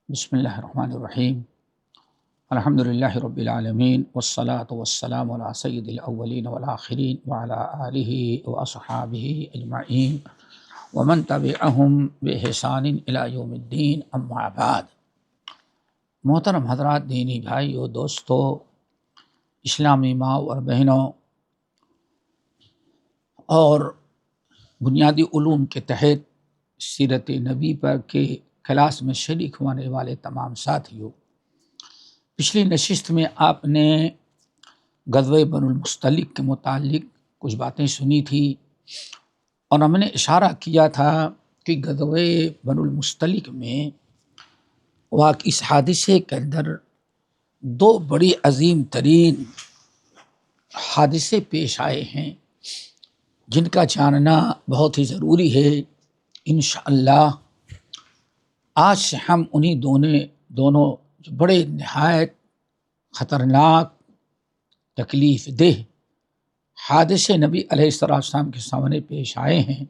بسم اللہ الرحمن الرحیم الحمد للہ رب العالمین والصلاة والسلام علی سید الاولین والآخرین وعلی آلہ واصحابہ اجمعین ومن تبعہم بإحسان الی یوم الدین، اما بعد۔ محترم حضرات، دینی بھائیو، دوستو، اسلامی ماں اور بہنوں، اور بنیادی علوم کے تحت سیرت نبی پر کے کلاس میں شریک ہونے والے تمام ساتھیوں، پچھلی نشست میں آپ نے غزوہ بنو المصطلق کے متعلق کچھ باتیں سنی تھی، اور ہم نے اشارہ کیا تھا کہ غزوہ بنو المصطلق میں اس حادثے کے اندر دو بڑی عظیم ترین حادثے پیش آئے ہیں جن کا جاننا بہت ہی ضروری ہے۔ انشاءاللہ آج سے ہم انہی دونوں جو بڑے نہایت خطرناک، تکلیف دہ حادثے نبی علیہ السلام کے سامنے پیش آئے ہیں،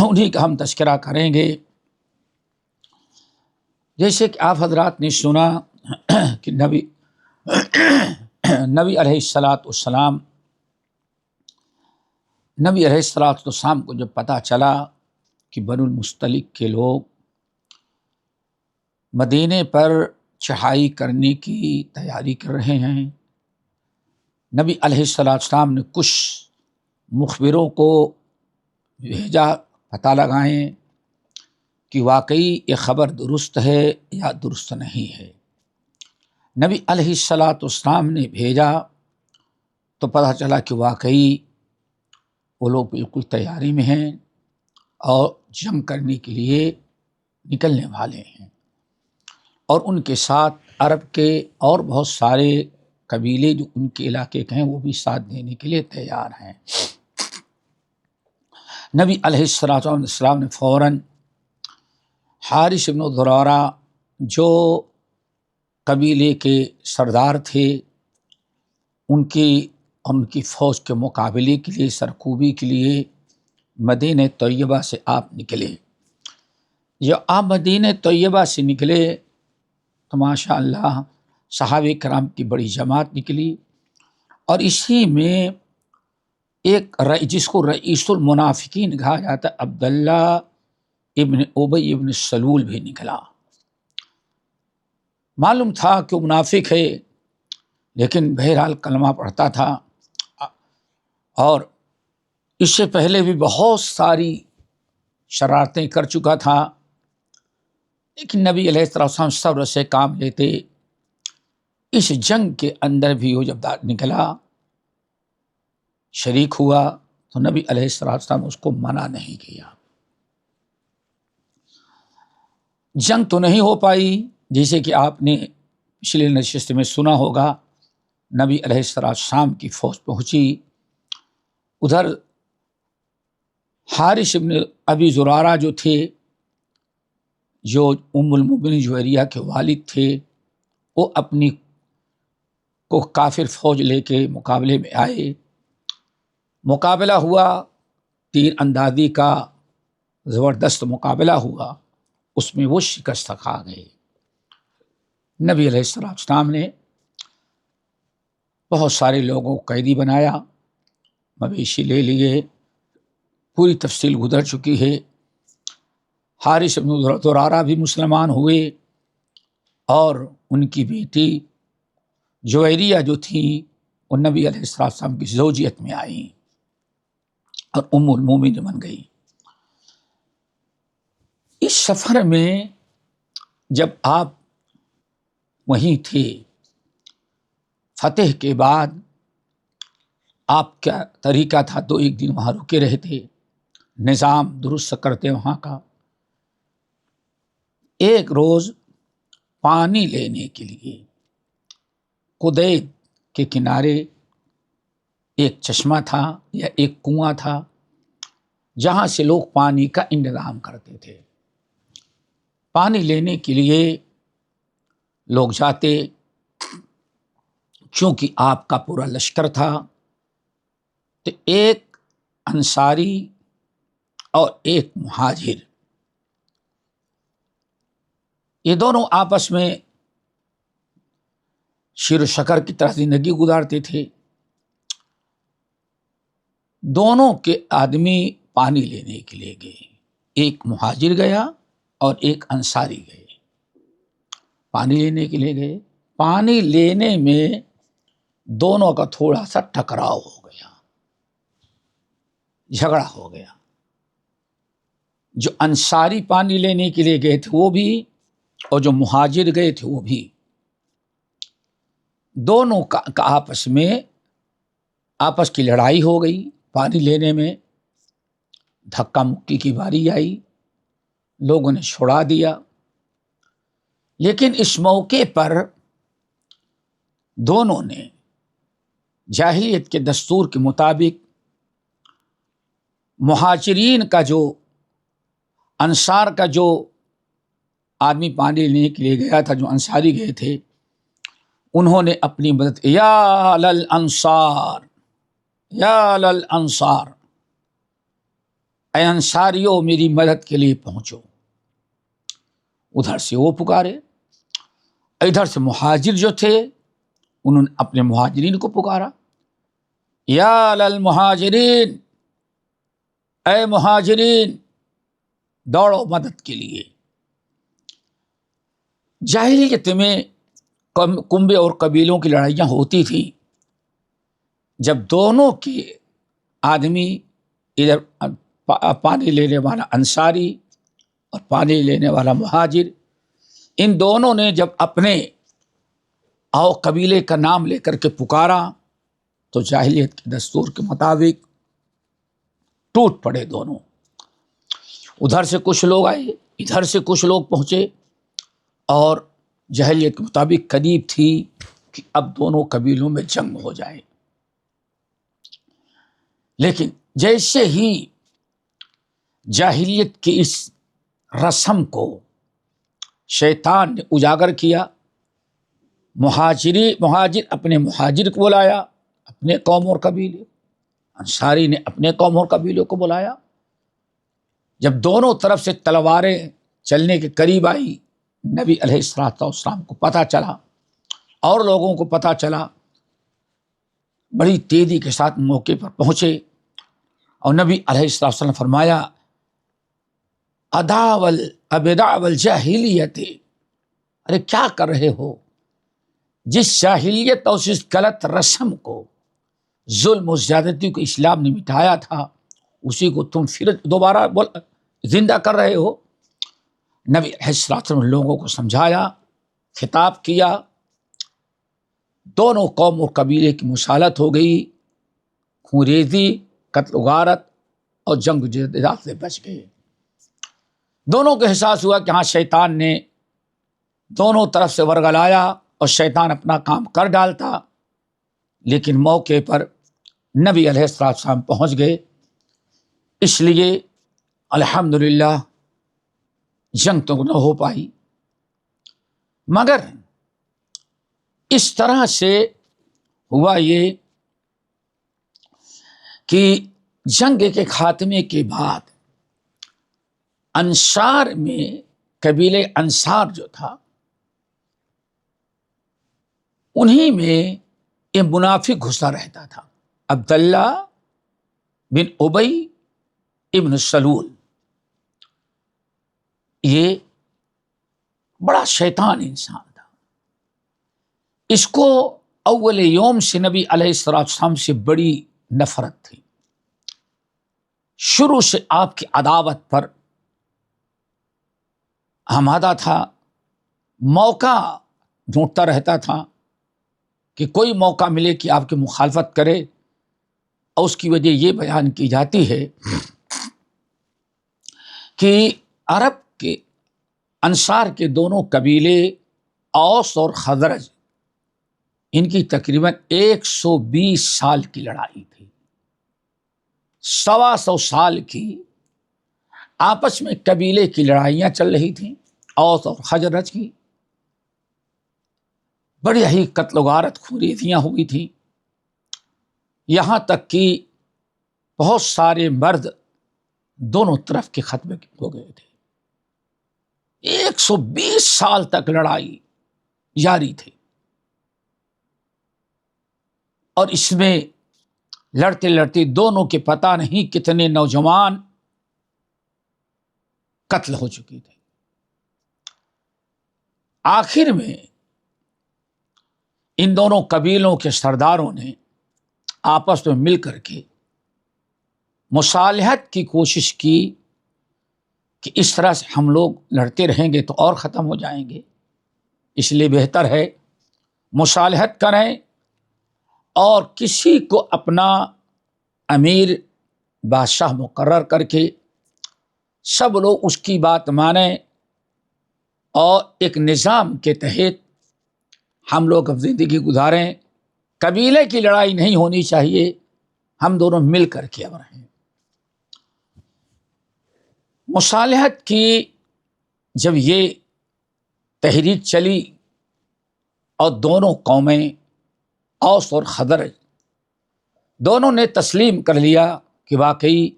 انہی کا ہم تذکرہ کریں گے۔ جیسے کہ آپ حضرات نے سنا کہ نبی علیہ السلام کو جب پتہ چلا کہ بنو المصطلق کے لوگ مدینے پر چڑھائی کرنے کی تیاری کر رہے ہیں، نبی علیہ السلام نے کچھ مخبروں کو بھیجا پتہ لگائیں کہ واقعی یہ خبر درست ہے یا درست نہیں ہے۔ نبی علیہ السلام نے بھیجا تو پتہ چلا کہ واقعی وہ لوگ بالکل تیاری میں ہیں اور جنگ کرنے کے لیے نکلنے والے ہیں، اور ان کے ساتھ عرب کے اور بہت سارے قبیلے جو ان کے علاقے کے ہیں وہ بھی ساتھ دینے کے لیے تیار ہیں۔ نبی علیہ السلام نے فوراً حارث بن ضرارہ جو قبیلے کے سردار تھے ان کی فوج کے مقابلے کے لیے، سرکوبی کے لیے مدینہ طیبہ سے آپ نکلے۔ جب آپ مدینہ طیبہ سے نکلے تو ماشاء اللہ صحابہ کرام کی بڑی جماعت نکلی، اور اسی میں ایک جس کو رئیس المنافقین کہا جاتا ہے، عبداللہ ابن ابی ابن سلول بھی نکلا۔ معلوم تھا کہ وہ منافق ہے، لیکن بہرحال کلمہ پڑھتا تھا، اور اس سے پہلے بھی بہت ساری شرارتیں کر چکا تھا، لیکن نبی علیہ السلام صبر سے کام لیتے۔ اس جنگ کے اندر بھی وہ جب نکلا، شریک ہوا، تو نبی علیہ السلام اس کو منع نہیں کیا۔ جنگ تو نہیں ہو پائی، جیسے کہ آپ نے پچھلے نشست میں سنا ہوگا، نبی علیہ السلام کی فوج پہنچی، ادھر حارث بن ابی زرارہ جو تھے، جو ام المؤمنین جویریہ کے والد تھے، وہ اپنی کو کافر فوج لے کے مقابلے میں آئے۔ مقابلہ ہوا، تیر اندازی کا زبردست مقابلہ ہوا، اس میں وہ شکست کھا گئے۔ نبی علیہ السلام نے بہت سارے لوگوں کو قیدی بنایا، مویشی لے لیے، پوری تفصیل گزر چکی ہے۔ حارث بن ضرارہ بھی مسلمان ہوئے، اور ان کی بیٹی جویریہ جو تھی وہ نبی علیہ السلام کی زوجیت میں آئیں اور ام المومنین بن گئی۔ اس سفر میں جب آپ وہیں تھے، فتح کے بعد آپ کا طریقہ تھا تو ایک دن وہاں رکے رہتے، نظام درست کرتے وہاں کا۔ ایک روز پانی لینے کے لیے قدید کے کنارے ایک چشمہ تھا یا ایک کنواں تھا جہاں سے لوگ پانی کا انتظام کرتے تھے۔ پانی لینے کے لیے لوگ جاتے، چونکہ آپ کا پورا لشکر تھا، تو ایک انصاری اور ایک مہاجر یہ دونوں آپس میں شیر و شکر کی طرح زندگی گزارتے تھے. دونوں کے آدمی پانی لینے کے لیے گئے. ایک مہاجر گیا اور ایک انصاری گئے. پانی لینے کے لیے گئے. پانی لینے میں دونوں کا تھوڑا سا ٹکراؤ ہو گیا، جھگڑا ہو گیا. جو انصاری پانی لینے کے لیے گئے تھے وہ بھی، اور جو مہاجر گئے تھے وہ بھی، دونوں کا آپس کی لڑائی ہو گئی. پانی لینے میں دھکا مکی کی باری آئی، لوگوں نے چھڑا دیا. لیکن اس موقع پر دونوں نے جاہلیت کے دستور کے مطابق مہاجرین کا جو، انصار کا جو آدمی پانی لینے کے لیے گیا تھا، جو انصاری گئے تھے، انہوں نے اپنی مدد، یا للانصار یا للانصار، اے انصاریو میری مدد کے لیے پہنچو. ادھر سے وہ پکارے، ادھر سے مہاجر جو تھے انہوں نے اپنے مہاجرین کو پکارا، یا للمہاجرین، اے مہاجرین دوڑو مدد کے لیے. جاہلیت میں کنبے اور قبیلوں کی لڑائیاں ہوتی تھیں. جب دونوں کے آدمی، ادھر پانی لینے والا انصاری اور پانی لینے والا مہاجر، ان دونوں نے جب اپنے قبیلے کا نام لے کر کے پکارا تو جاہلیت کے دستور کے مطابق ٹوٹ پڑے دونوں. ادھر سے کچھ لوگ آئے، ادھر سے کچھ لوگ پہنچے، اور جاہلیت کے مطابق قریب تھی کہ اب دونوں قبیلوں میں جنگ ہو جائے. لیکن جیسے ہی جاہلیت کی اس رسم کو شیطان نے اجاگر کیا، مہاجر اپنے مہاجر کو بلایا، اپنے قوم اور قبیلے، انصاری نے اپنے قوم اور قبیلے کو بلایا. جب دونوں طرف سے تلواریں چلنے کے قریب آئی، نبی علیہ السلام کو پتہ چلا اور لوگوں کو پتہ چلا، بڑی تیزی کے ساتھ موقع پر پہنچے، اور نبی علیہ السلام نے فرمایا، ابداء والجاہلیت، ارے کیا کر رہے ہو؟ جس جاہلیت اور اس غلط رسم کو، ظلم و زیادتی کو اسلام نے مٹایا تھا، اسی کو تم پھر دوبارہ زندہ کر رہے ہو. نبی علیہ السلام نے لوگوں کو سمجھایا، خطاب کیا. دونوں قوم اور قبیلے کی مصالحت ہو گئی، خونریزی، قتل و غارت اور جنگ و جدال سے بچ گئے. دونوں کو احساس ہوا کہ ہاں شیطان نے دونوں طرف سے ورگلایا اور شیطان اپنا کام کر ڈالتا. لیکن موقع پر نبی علیہ السلام پہنچ گئے، اس لیے الحمدللہ جنگ تو نہ ہو پائی. مگر اس طرح سے ہوا یہ کہ جنگ کے خاتمے کے بعد انصار میں، قبیلے انصار جو تھا، انہی میں یہ منافق گھسا رہتا تھا، عبداللہ بن ابی ابن سلول. یہ بڑا شیطان انسان تھا. اس کو اول یوم سے نبی علیہ السلام سے بڑی نفرت تھی. شروع سے آپ کی عداوت پر آمادہ تھا، موقع ڈھونڈتا رہتا تھا کہ کوئی موقع ملے کہ آپ کی مخالفت کرے. اور اس کی وجہ یہ بیان کی جاتی ہے کہ عرب کے انصار کے دونوں قبیلے اوس اور خزرج، ان کی تقریباً 120 سال کی لڑائی تھی. 125 سال کی آپس میں قبیلے کی لڑائیاں چل رہی تھیں، اوس اور خزرج کی. بڑی ہی قتل و غارت، خونریزیاں ہوئی تھیں، یہاں تک کہ بہت سارے مرد دونوں طرف کے ختم ہو گئے تھے. 120 سال تک لڑائی جاری تھی، اور اس میں لڑتے لڑتے دونوں کے پتہ نہیں کتنے نوجوان قتل ہو چکے تھے۔ آخر میں ان دونوں قبیلوں کے سرداروں نے آپس میں مل کر کے مصالحت کی کوشش کی کہ اس طرح سے ہم لوگ لڑتے رہیں گے تو اور ختم ہو جائیں گے، اس لیے بہتر ہے مصالحت کریں اور کسی کو اپنا امیر بادشاہ مقرر کر کے سب لوگ اس کی بات مانیں، اور ایک نظام کے تحت ہم لوگ اب زندگی گزاریں۔ قبیلے کی لڑائی نہیں ہونی چاہیے، ہم دونوں مل کر کے اب رہیں۔ مصالحت کی جب یہ تحریک چلی اور دونوں قومیں اوس اور خزرج دونوں نے تسلیم کر لیا کہ واقعی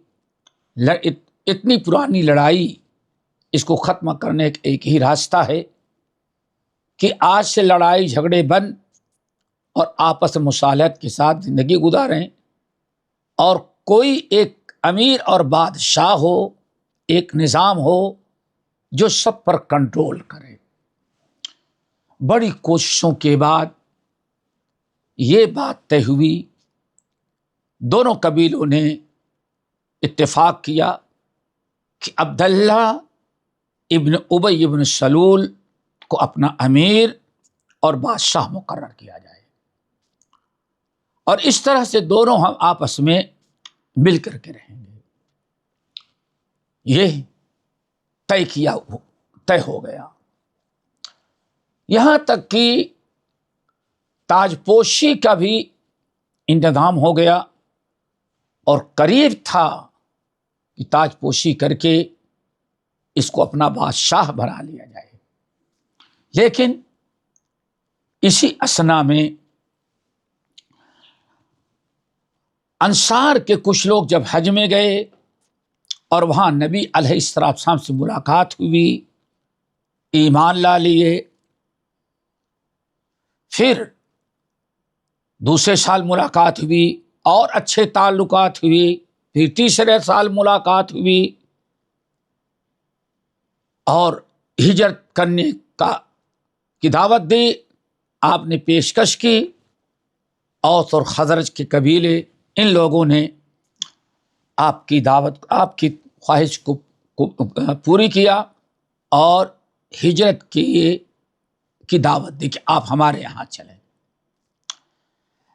اتنی پرانی لڑائی، اس کو ختم کرنے کا ایک ہی راستہ ہے کہ آج سے لڑائی جھگڑے بند اور آپس میں مصالحت کے ساتھ زندگی گزاریں، اور کوئی ایک امیر اور بادشاہ ہو، ایک نظام ہو جو سب پر کنٹرول کرے۔ بڑی کوششوں کے بعد یہ بات طے ہوئی، دونوں قبیلوں نے اتفاق کیا کہ عبداللہ ابن ابی ابن سلول کو اپنا امیر اور بادشاہ مقرر کیا جائے، اور اس طرح سے دونوں ہم آپس میں مل کر کے رہیں گے۔ یہ طے ہو گیا، یہاں تک کہ تاج پوشی کا بھی انتظام ہو گیا، اور قریب تھا کہ تاج پوشی کر کے اس کو اپنا بادشاہ بنا لیا جائے۔ لیکن اسی اثنا میں انصار کے کچھ لوگ جب حج میں گئے اور وہاں نبی علیہ السلام سے ملاقات ہوئی، ایمان لا لیے، پھر دوسرے سال ملاقات ہوئی اور اچھے تعلقات ہوئی، پھر تیسرے سال ملاقات ہوئی، اور ہجرت کرنے کی دعوت دی، آپ نے پیشکش کی، اوس اور خزرج کے قبیلے ان لوگوں نے آپ کی دعوت، آپ کی خواہش کو پوری کیا اور ہجرت کی دعوت دی کہ آپ ہمارے یہاں چلیں۔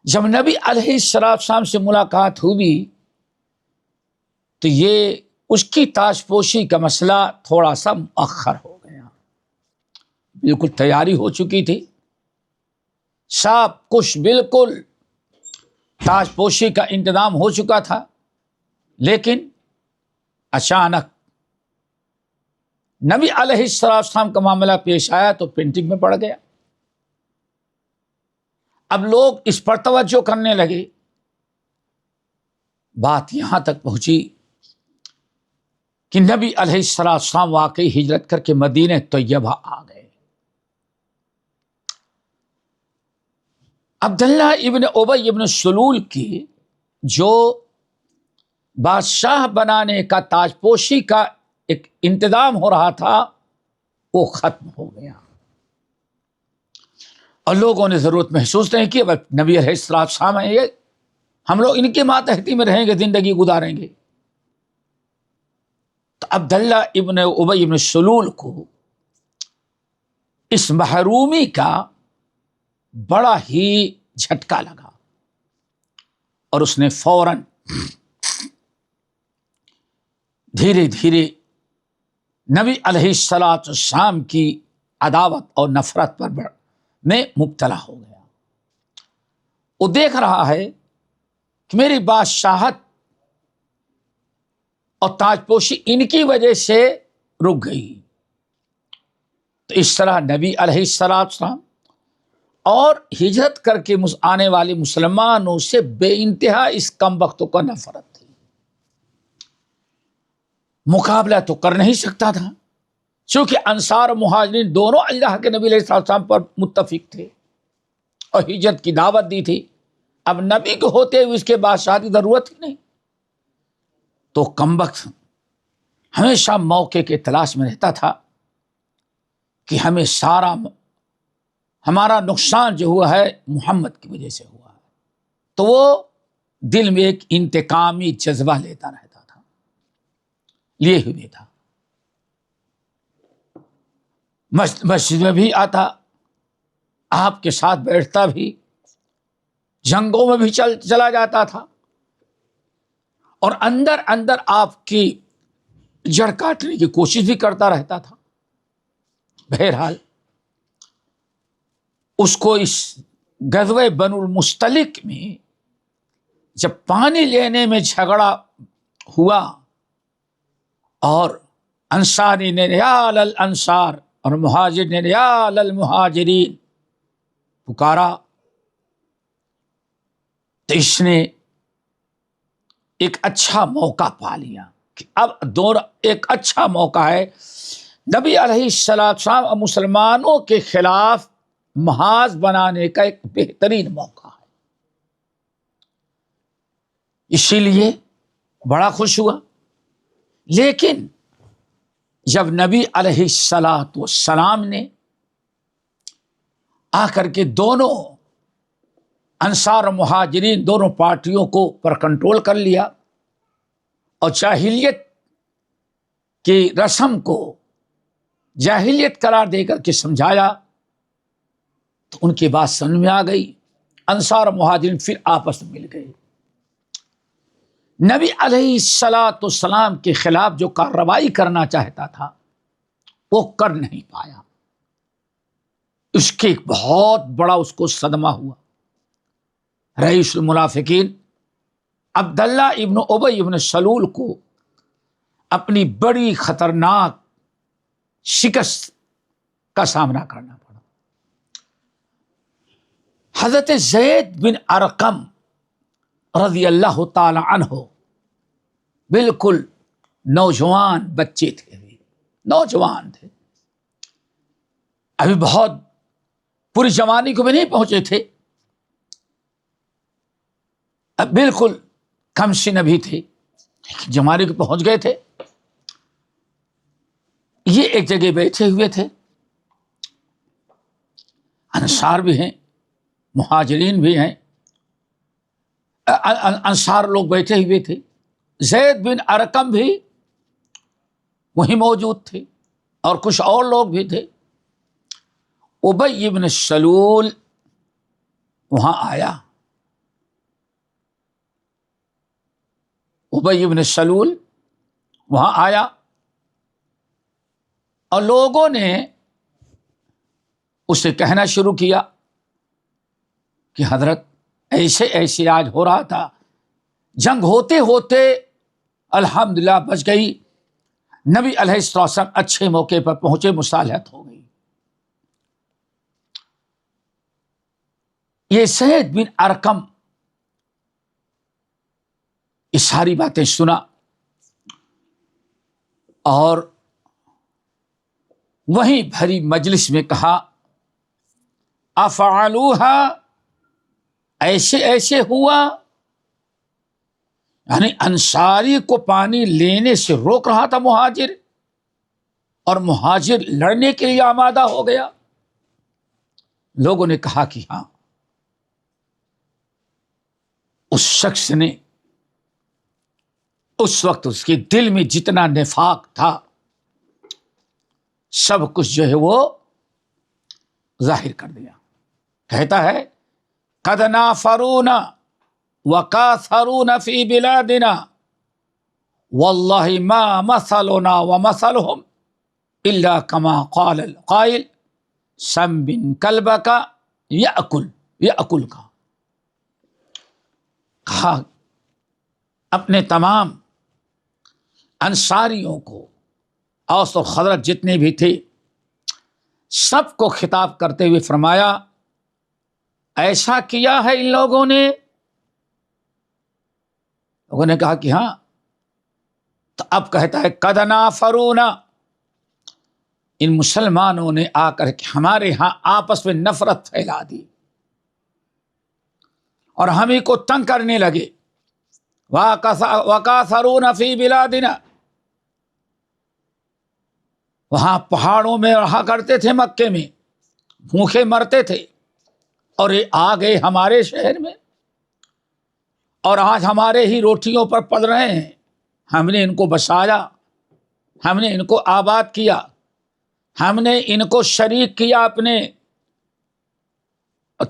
جب نبی علیہ السلام سے ملاقات ہوئی تو یہ اس کی تاج پوشی کا مسئلہ تھوڑا سا مؤخر ہو گیا، بالکل تیاری ہو چکی تھی، سب کچھ بالکل تاج پوشی کا انتظام ہو چکا تھا، لیکن اچانک نبی علیہ السلام کا معاملہ پیش آیا تو پینٹنگ میں پڑ گیا۔ اب لوگ اس پر توجہ کرنے لگے، بات یہاں تک پہنچی کہ نبی علیہ السلام واقعی ہجرت کر کے مدینہ طیبہ آ گئے۔ عبداللہ ابن ابی ابن سلول کی جو بادشاہ بنانے کا، تاج پوشی کا ایک انتظام ہو رہا تھا، وہ ختم ہو گیا، اور لوگوں نے ضرورت محسوس نہیں کی نبی علیہ السلام ہیں یہ، ہم لوگ ان کے ماتحتی میں رہیں گے، زندگی گزاریں گے۔ تو عبداللہ ابن ابی ابن سلول کو اس محرومی کا بڑا ہی جھٹکا لگا، اور اس نے فوراً دھیرے دھیرے نبی علیہ السلام کی عداوت اور نفرت پر میں مبتلا ہو گیا۔ وہ دیکھ رہا ہے کہ میری بادشاہت اور تاج پوشی ان کی وجہ سے رک گئی، تو اس طرح نبی علیہ السلام اور ہجرت کر کے آنے والے مسلمانوں سے بے انتہا اس کم بختوں کا نفرت تھی۔ مقابلہ تو کر نہیں سکتا تھا، چونکہ انصار و مہاجرین دونوں اللہ کے نبی علیہ السلام پر متفق تھے اور ہجرت کی دعوت دی تھی، اب نبی کے ہوتے ہوئے اس کے بادشاہ کی ضرورت ہی نہیں، تو کمبخت ہمیشہ موقع کے تلاش میں رہتا تھا کہ ہمارا نقصان جو ہوا ہے محمد کی وجہ سے ہوا ہے، تو وہ دل میں ایک انتقامی جذبہ لیتا رہتا تھا، لیے ہوئے تھا۔ مسجد میں بھی آتا، آپ کے ساتھ بیٹھتا بھی، جنگوں میں بھی چلا جاتا تھا، اور اندر اندر آپ کی جڑ کاٹنے کی کوشش بھی کرتا رہتا تھا۔ بہرحال اس کو اس غزوہ بنو المستلق میں جب پانی لینے میں جھگڑا ہوا اور انصاری نے یا الانصار اور مہاجر نے یا المہاجرین پکارا، تو اس نے ایک اچھا موقع پا لیا کہ اب ایک اچھا موقع ہے، نبی علیہ السلام اور مسلمانوں کے خلاف محاذ بنانے کا ایک بہترین موقع ہے۔ اسی لیے بڑا خوش ہوا۔ لیکن جب نبی علیہ السلام نے آ کر کے دونوں انصار و مہاجرین دونوں پارٹیوں کو پر کنٹرول کر لیا اور جاہلیت کی رسم کو جاہلیت قرار دے کر کے سمجھایا، تو ان کی بات سمجھ میں آ گئی۔ انصار و مہاجرین پھر آپس میں مل گئے۔ نبی علیہ السلام کے خلاف جو کارروائی کرنا چاہتا تھا وہ کر نہیں پایا، اس کے بہت بڑا اس کو صدمہ ہوا۔ رئیس المنافقین عبداللہ ابن ابی ابن سلول کو اپنی بڑی خطرناک شکست کا سامنا کرنا پڑا۔ حضرت زید بن ارقم رضی اللہ تعالی عنہ بالکل نوجوان بچے تھے، نوجوان تھے، ابھی بہت پوری جوانی کو بھی نہیں پہنچے تھے، اب بالکل کم سن ابھی تھے، جوانی کو پہنچ گئے تھے۔ یہ ایک جگہ بیٹھے ہوئے تھے، انصار بھی ہیں، مہاجرین بھی ہیں، انصار لوگ بیٹھے ہوئے تھے، زید بن ارقم بھی وہیں موجود تھے، اور کچھ اور لوگ بھی تھے۔ ابی بن سلول وہاں آیا، ابی بن سلول وہاں آیا اور لوگوں نے اسے کہنا شروع کیا کہ حضرت ایسے آج ہو رہا تھا، جنگ ہوتے ہوتے الحمدللہ بچ گئی، نبی علیہ السلام اچھے موقع پر پہنچے، مصالحت ہو گئی۔ یہ زید بن ارقم یہ ساری باتیں سنا اور وہیں بھری مجلس میں کہا افعلوہا، ایسے ہوا، یعنی انصاری کو پانی لینے سے روک رہا تھا مہاجر، اور مہاجر لڑنے کے لیے آمادہ ہو گیا۔ لوگوں نے کہا کہ ہاں۔ اس شخص نے اس وقت اس کے دل میں جتنا نفاق تھا سب کچھ جو ہے وہ ظاہر کر دیا۔ کہتا ہے قد نافرونا وکاثرونا فی بلادنا واللہ ما مثلنا ومثلهم الا کما قال القائل سم بن کلبک یأکل کا۔ کہا اپنے تمام انصاریوں کو، اوس و خزرج جتنے بھی تھے، سب کو خطاب کرتے ہوئے فرمایا ایسا کیا ہے ان لوگوں نے؟ لوگوں نے کہا کہ ہاں۔ تو اب کہتا ہے قد نافرونا، ان مسلمانوں نے آ کر کے ہمارے ہاں آپس میں نفرت پھیلا دی اور ہمیں کو تنگ کرنے لگے. وَكَاثَرُونَ فِي بِلَادِنَا، وہاں پہاڑوں میں رہا کرتے تھے، مکے میں بھوکے مرتے تھے، اور یہ آ گئے ہمارے شہر میں اور آج ہمارے ہی روٹیوں پر پل رہے ہیں. ہم نے ان کو بسایا، ہم نے ان کو آباد کیا، ہم نے ان کو شریک کیا اپنے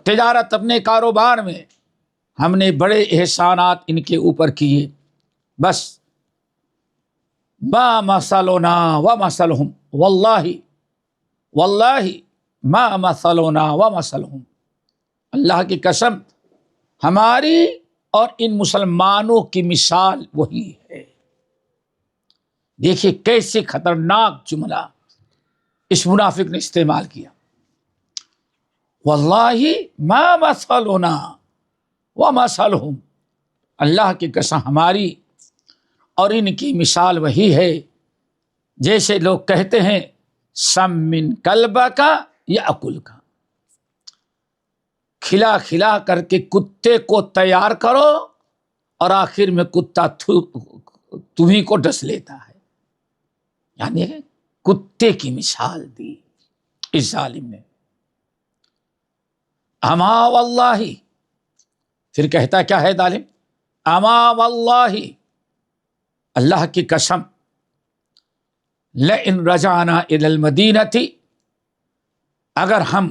تجارت، اپنے کاروبار میں، ہم نے بڑے احسانات ان کے اوپر کیے. بس ما مثلنا ومثلهم، واللہ ما مثلنا ومثلهم، اللہ کی قسم ہماری اور ان مسلمانوں کی مثال وہی ہے. دیکھیے کیسے خطرناک جملہ اس منافق نے استعمال کیا. واللہ ما مثلنا ومثلهم، اللہ کی قسم ہماری اور ان کی مثال وہی ہے جیسے لوگ کہتے ہیں سمن کلبا کا یا اکل کا، کھلا کھلا کر کے کتے کو تیار کرو اور آخر میں کتا تمہیں کو ڈس لیتا ہے. یعنی کتے کی مثال دی اس ظالم نے. اما واللہ، پھر کہتا کیا ہے ظالم؟ اما واللہ، اللہ کی قسم، لئن رجعنا الی المدینۃ، اگر ہم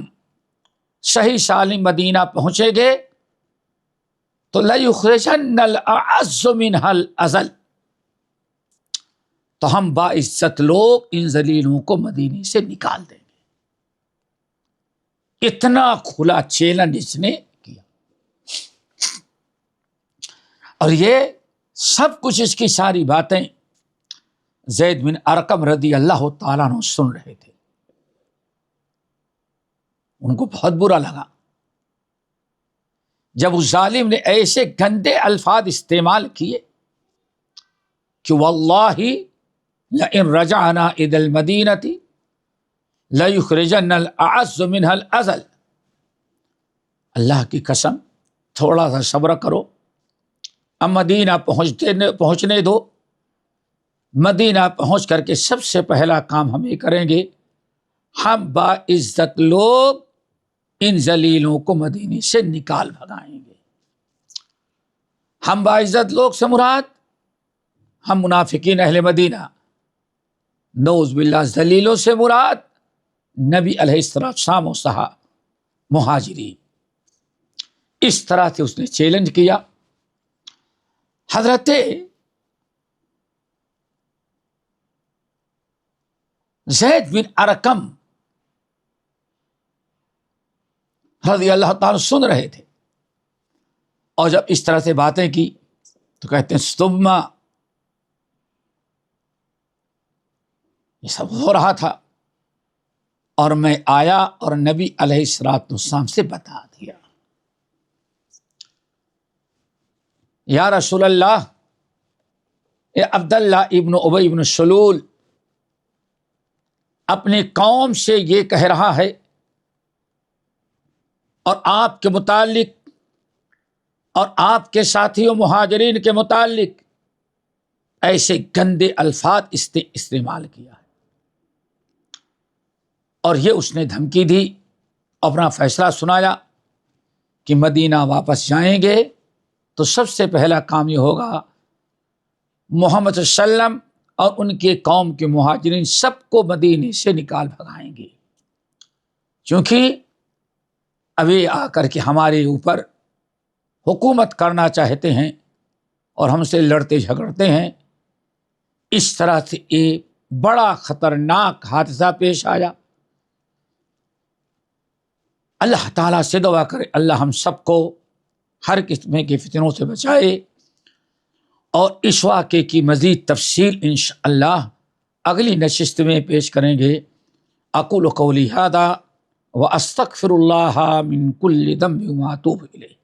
صحیح سالم مدینہ پہنچے گے تو لیخرجن الاعز منها الاذل، تو ہم باعزت لوگ ان ذلیلوں کو مدینے سے نکال دیں گے. اتنا کھلا چیلنج اس نے کیا، اور یہ سب کچھ اس کی ساری باتیں زید بن ارقم رضی اللہ تعالیٰ عنہ سن رہے تھے. ان کو بہت برا لگا جب اس ظالم نے ایسے گندے الفاظ استعمال کیے کہ واللہ لئن رجعنا الی المدینۃ لیخرجن الاعز منها الاذل. اللہ کی قسم تھوڑا سا صبر کرو، اب مدینہ پہنچنے دو. مدینہ پہنچ کر کے سب سے پہلا کام ہم یہ کریں گے، ہم باعزت لوگ ان ذلیلوں کو مدینے سے نکال بھگائیں گے. ہم باعزت لوگ سے مراد ہم منافقین اہل مدینہ، نعوذ باللہ ذلیلوں سے مراد نبی علیہ السلام و صحابہ مہاجرین. اس طرح سے اس نے چیلنج کیا. حضرت زید بن ارقم رضی اللہ تعالیٰ سن رہے تھے، اور جب اس طرح سے باتیں کی تو کہتے ہیں ثم، یہ سب ہو رہا تھا اور میں آیا اور نبی علیہ السلام سے بتا دیا، یا رسول اللہ، اے عبداللہ ابن ابی ابن سلول اپنے قوم سے یہ کہہ رہا ہے اور آپ کے متعلق اور آپ کے ساتھیوں مہاجرین کے متعلق ایسے گندے الفاظ استعمال کیا ہے. اور یہ اس نے دھمکی دی، اپنا فیصلہ سنایا کہ مدینہ واپس جائیں گے تو سب سے پہلا کام یہ ہوگا محمد صلی اللہ علیہ وسلم اور ان کے قوم کے مہاجرین سب کو مدینے سے نکال بھگائیں گے، کیونکہ ابھی آ کر کے ہمارے اوپر حکومت کرنا چاہتے ہیں اور ہم سے لڑتے جھگڑتے ہیں. اس طرح سے ایک بڑا خطرناک حادثہ پیش آیا. اللہ تعالیٰ سے دعا کرے اللہ ہم سب کو ہر قسم کے فتنوں سے بچائے، اور اس واقعے کی مزید تفصیل انشاءاللہ اگلی نشست میں پیش کریں گے. اقول قولی ھذا واستغفر اللہ من کل ذنب واتوب الیہ.